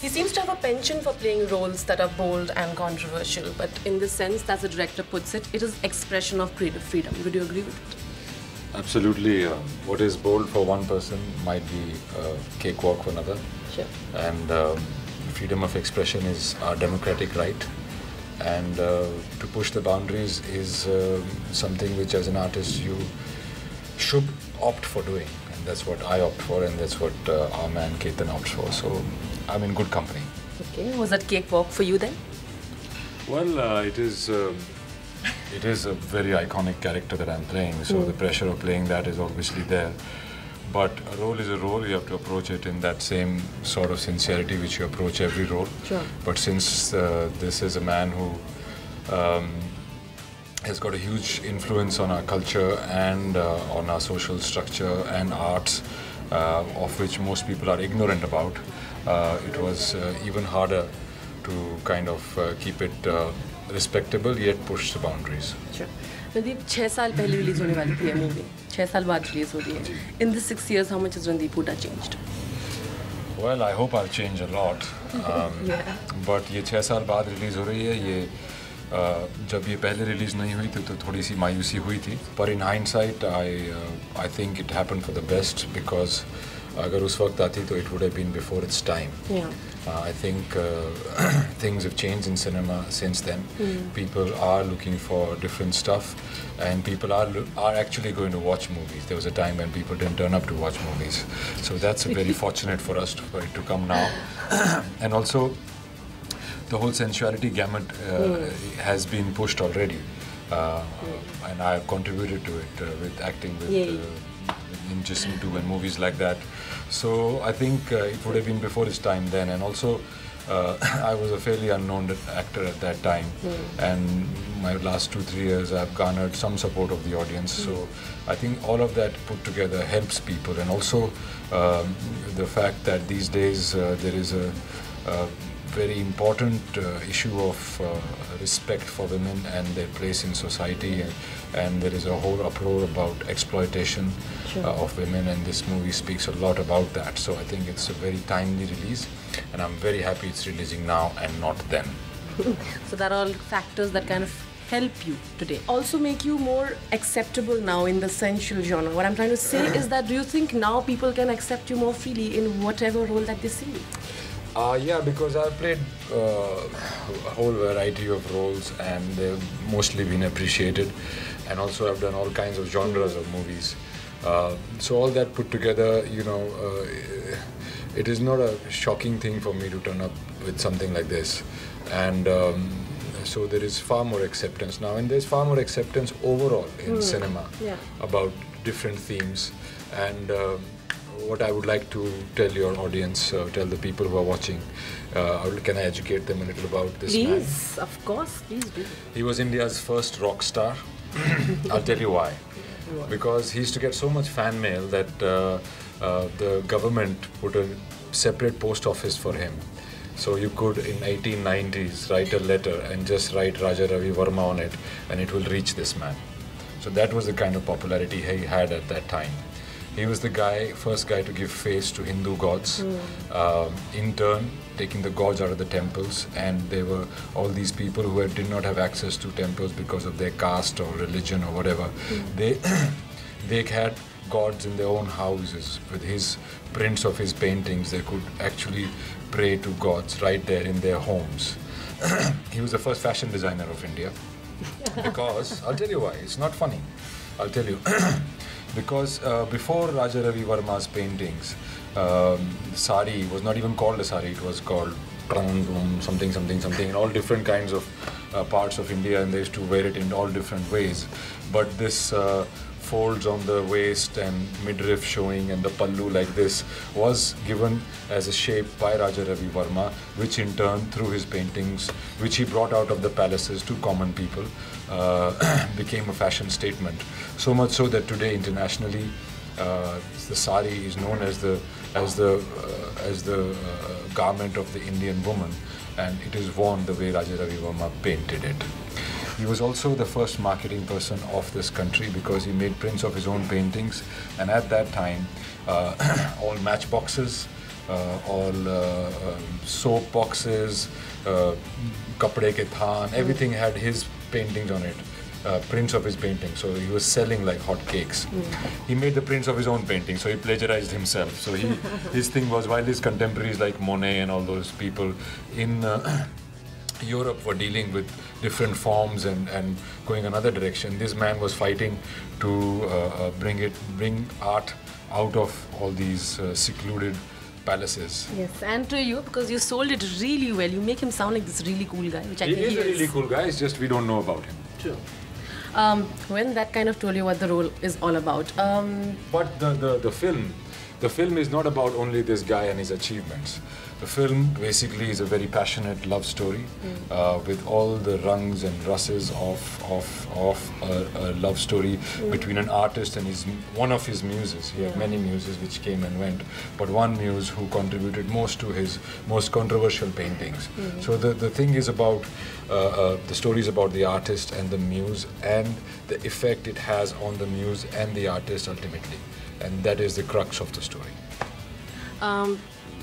He seems to have a penchant for playing roles that are bold and controversial, but in this sense, as the director puts it, it is expression of creative freedom. Would you agree with it? Absolutely. What is bold for one person might be cakewalk for another. Sure. And freedom of expression is our democratic right. And to push the boundaries is something which, as an artist, you should opt for doing. And that's what I opt for, and that's what our man Ketan opts for. So I'm in good company. Okay. Was that cakewalk for you then? Well, it is a very iconic character that I'm playing, so the pressure of playing that is obviously there. But a role is a role, you have to approach it in that same sort of sincerity which you approach every role. Sure. But since this is a man who has got a huge influence on our culture and on our social structure and arts, of which most people are ignorant about, it was even harder to kind of keep it respectable yet push the boundaries. Sure. Randeep, 6 साल पहले release होने वाली थी ये movie, 6 साल बाद release हो रही है. In the 6 years, how much has Randeep Hooda changed? Well, I hope I'll change a lot. Yeah. But ये 6 साल बाद रिलीज हो रही है. ये जब ये पहले रिलीज नहीं हुई थी तो थोड़ी सी मायूसी हुई थी. But in hindsight, I think it happened for the best, because अगर उस वक्त आती तो it would have been before its time. Yeah. I think things have changed in cinema since then. People are looking for different stuff, and people are actually going to watch movies. There was a time when people didn't turn up to watch movies, so that's very fortunate for us for it to come now. And also, the whole sensuality gamut has been pushed already, and I have contributed to it with acting with in Jism 2 and movies like that. So I think it would have been before its time then, and also I was a fairly unknown actor at that time, and my last 2-3 years I've garnered some support of the audience. So I think all of that put together helps people, and also the fact that these days there is a very important issue of respect for women and their place in society, and there is a whole uproar about exploitation of women, and this movie speaks a lot about that. So I think it's a very timely release, and I'm very happy it's releasing now and not then. So that are all factors that kind of help you today. Also make you more acceptable now in the sensual genre. What I'm trying to say is that, do you think now people can accept you more freely in whatever role that they see? Yeah, because I've played a whole variety of roles, and they've mostly been appreciated. And also I've done all kinds of genres of movies. So all that put together, you know, it is not a shocking thing for me to turn up with something like this. And so there is far more acceptance now, and there's far more acceptance overall in cinema about different themes. And what I would like to tell your audience, tell the people who are watching, can I educate them a little about this man? Please, of course, please do. He was India's first rock star. I'll tell you why. Because he used to get so much fan mail that the government put a separate post office for him. So you could, in 1890s, write a letter and just write Raja Ravi Verma on it, and it will reach this man. So that was the kind of popularity he had at that time. He was the first guy to give face to Hindu gods, in turn taking the gods out of the temples, and there were all these people who did not have access to temples because of their caste or religion or whatever. They had gods in their own houses. With his prints of his paintings, they could actually pray to gods right there in their homes. He was the first fashion designer of India, because, I'll tell you why, it's not funny, I'll tell you. Because before Raja Ravi Verma's paintings, sari was not even called a sari, it was called something, in all different kinds of parts of India, and they used to wear it in all different ways. But this folds on the waist and midriff showing and the pallu like this was given as a shape by Raja Ravi Verma, which in turn, through his paintings, which he brought out of the palaces to common people, became a fashion statement. So much so that today internationally, the sari is known as the garment of the Indian woman, and it is worn the way Raja Ravi Verma painted it. He was also the first marketing person of this country, because he made prints of his own paintings, and at that time all matchboxes all soap boxes, kapde ke thaan, everything had his paintings on it. Prints of his painting, so he was selling like hotcakes. He made the prints of his own painting, so he plagiarized himself. So his thing was, while his contemporaries like Monet and all those people in Europe were dealing with different forms and going another direction, this man was fighting to bring art out of all these secluded palaces. Yes, and to you, because you sold it really well. You make him sound like this really cool guy, which I think He is a really cool guy. It's just we don't know about him. True. When that kind of told you what the role is all about. But the film is not about only this guy and his achievements. The film basically is a very passionate love story with all the rungs and russes of a love story between an artist and one of his muses. He had many muses which came and went, but one muse who contributed most to his most controversial paintings. So the thing is about the story is about the artist and the muse and the effect it has on the muse and the artist ultimately, and that is the crux of the story.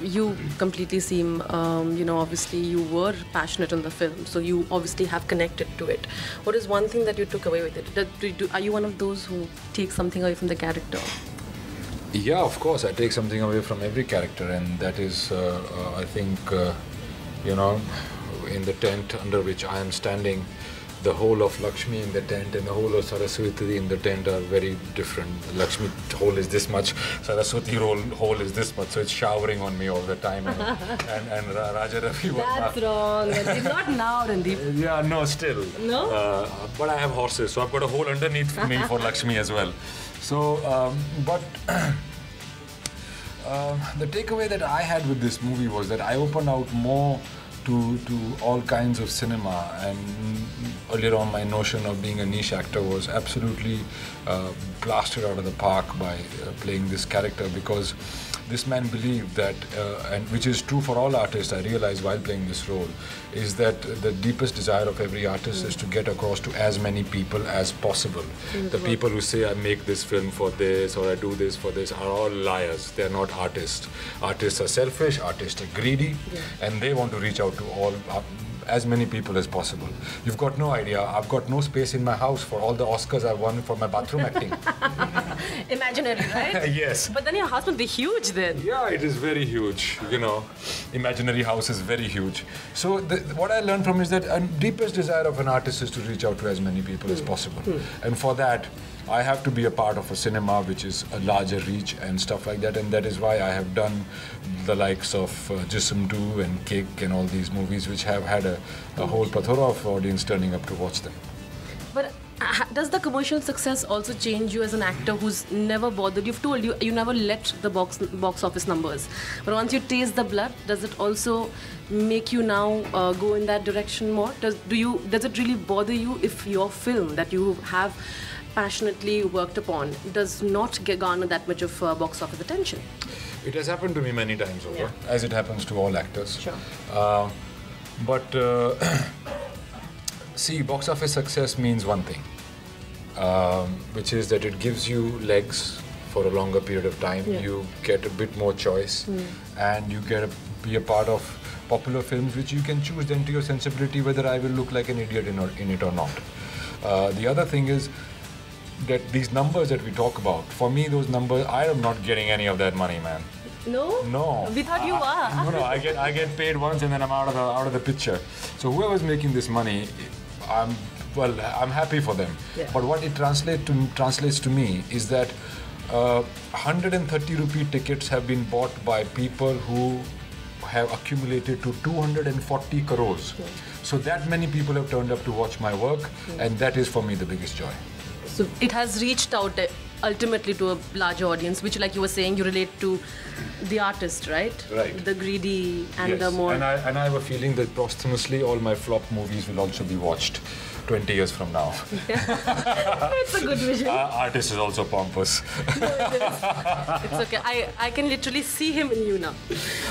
You completely seem, obviously you were passionate in the film, so you obviously have connected to it. What is one thing that you took away with it? Are you one of those who take something away from the character? Yeah, of course, I take something away from every character, and that is, I think, in the tent under which I am standing, the whole of Lakshmi in the tent and the whole of Saraswati in the tent are very different. The Lakshmi hole is this much, Saraswati hole is this much, so it's showering on me all the time. And Raja Ravi was That's wrong, Randeep. Not now, Randeep. Yeah, no, still. No? But I have horses, so I've got a hole underneath me for Lakshmi as well. So, the takeaway that I had with this movie was that I opened out more to all kinds of cinema, and earlier on my notion of being a niche actor was absolutely blasted out of the park by playing this character, because this man believed that, and which is true for all artists, I realized while playing this role, is that the deepest desire of every artist is to get across to as many people as possible. The people who say I make this film for this or I do this for this are all liars. They are not artists. Artists are selfish, artists are greedy, and they want to reach out to all as many people as possible. You've got no idea. I've got no space in my house for all the Oscars I've won for my bathroom acting. Imaginary, right? Yes. But then your house must be huge then. Yeah, it is very huge. Imaginary house is very huge. So what I learned from is that the deepest desire of an artist is to reach out to as many people as possible. And for that, I have to be a part of a cinema which is a larger reach and stuff like that, and that is why I have done the likes of Jism 2 and Kick and all these movies which have had a whole plethora of audience turning up to watch them. But does the commercial success also change you as an actor who's never bothered? You've told you never let the box office numbers, but once you taste the blood, does it also make you now go in that direction more? Does it really bother you if your film that you have passionately worked upon does not garner that much of box office attention? It has happened to me many times over, as it happens to all actors. Sure. See, box office success means one thing, which is that it gives you legs for a longer period of time. You get a bit more choice, and you get to be a part of popular films which you can choose then to your sensibility whether I will look like an idiot in it or not. The other thing is that these numbers that we talk about, for me those numbers, I am not getting any of that money, man. No? No. We thought you were. No, I get paid once and then I'm out of the picture. So whoever's making this money, I'm happy for them. Yeah. But what it translates to me is that 130 rupee tickets have been bought by people who have accumulated to 240 crores. Yeah. So that many people have turned up to watch my work, and that is for me the biggest joy. So it has reached out ultimately to a larger audience, which, like you were saying, you relate to the artist, right? Right. The greedy and Yes. the more... And I have a feeling that posthumously all my flop movies will also be watched 20 years from now. It's a good vision. Artist is also pompous. No, it is. It's okay. I can literally see him in you now.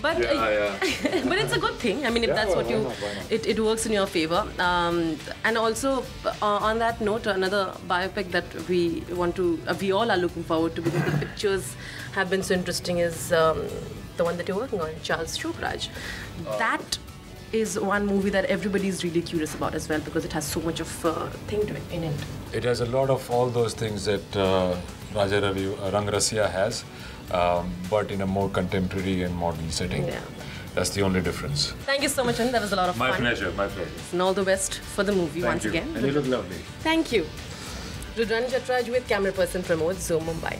But but it's a good thing. I mean, if that's what why not? it works in your favor. And also on that note, another biopic that we all are looking forward to, because the pictures have been so interesting, is the one that you're working on, Charles Chokraj. That is one movie that everybody is really curious about as well, because it has so much of thing to it in it. It has a lot of all those things that Rang Rasiya has, but in a more contemporary and modern setting. Yeah. That's the only difference. Thank you so much, and that was a lot of fun. My pleasure, my pleasure. And all the best for the movie once again. And you look lovely. Thank you. Rudrani Chattoraj with camera person Pramod, Zoom Mumbai.